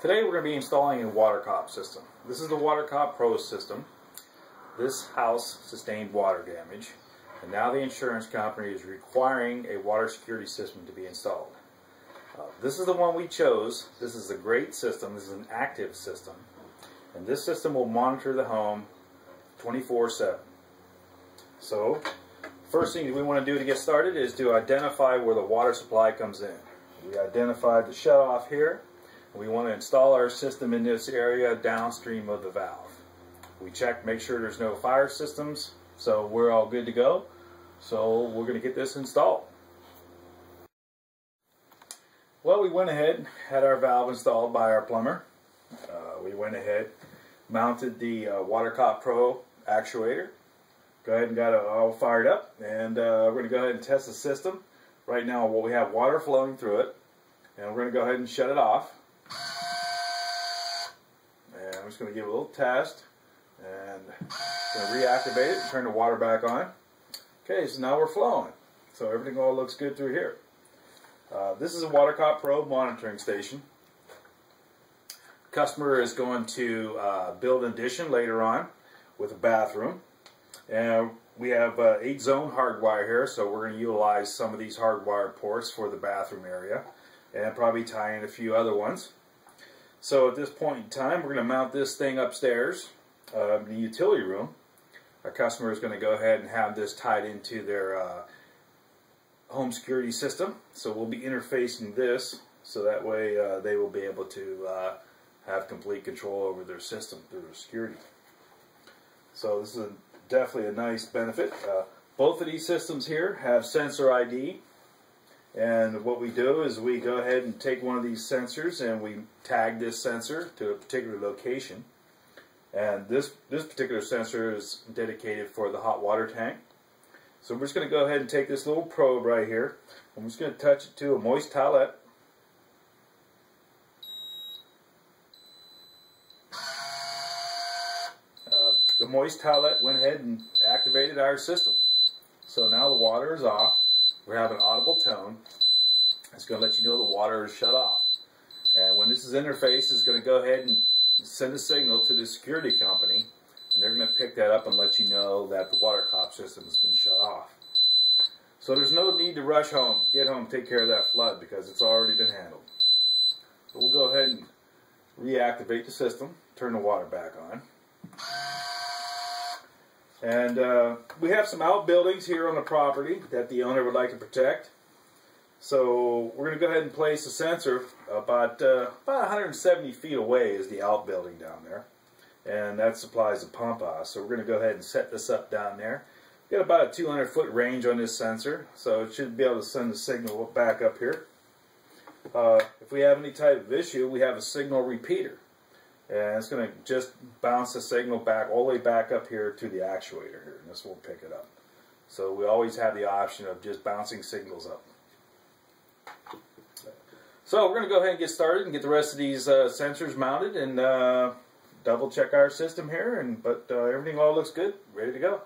Today we're going to be installing a WaterCop system. This is the WaterCop Pro system. This house sustained water damage, and now the insurance company is requiring a water security system to be installed. This is the one we chose. This is a great system. This is an active system, and this system will monitor the home 24/7. So, first thing we want to do to get started is to identify where the water supply comes in. We identified the shutoff here. We want to install our system in this area downstream of the valve. We check, make sure there's no fire systems, so we're all good to go. So we're going to get this installed. Well, we went ahead, had our valve installed by our plumber. We went ahead, mounted the WaterCop Pro actuator. Go ahead and got it all fired up, and we're going to go ahead and test the system. Right now we have water flowing through it, and we're going to go ahead and shut it off. And I'm just going to give it a little test, and going to reactivate it and turn the water back on. Okay, so now we're flowing. So everything all looks good through here. This is a WaterCop Pro monitoring station. The customer is going to build an addition later on with a bathroom. And we have 8-zone hardwire here, so we're going to utilize some of these hardwire ports for the bathroom area and probably tie in a few other ones. So at this point in time, we're going to mount this thing upstairs in the utility room. Our customer is going to go ahead and have this tied into their home security system. So we'll be interfacing this so that way they will be able to have complete control over their system through their security. So this is definitely a nice benefit. Both of these systems here have sensor ID, and what we do is we go ahead and take one of these sensors and we tag this sensor to a particular location, and this particular sensor is dedicated for the hot water tank. So we're just going to go ahead and take this little probe right here. I'm just going to touch it to a moist towelette. The moist towelette went ahead and activated our system. So now the water is off. We have an audible tone. It's going to let you know the water is shut off. And when this is interfaced, it's going to go ahead and send a signal to the security company, and they're going to pick that up and let you know that the WaterCop system has been shut off. So there's no need to rush home, get home, take care of that flood, because it's already been handled. So we'll go ahead and reactivate the system, turn the water back on. And we have some outbuildings here on the property that the owner would like to protect. So we're going to go ahead and place a sensor about 170 feet away is the outbuilding down there. And that supplies the pump house. So we're going to go ahead and set this up down there. We've got about a 200-foot range on this sensor, so it should be able to send the signal back up here. If we have any type of issue, we have a signal repeater. And it's going to just bounce the signal back all the way back up here to the actuator here, and this will pick it up. So we always have the option of just bouncing signals up. So we're going to go ahead and get started and get the rest of these sensors mounted and double check our system here. But everything all looks good, ready to go.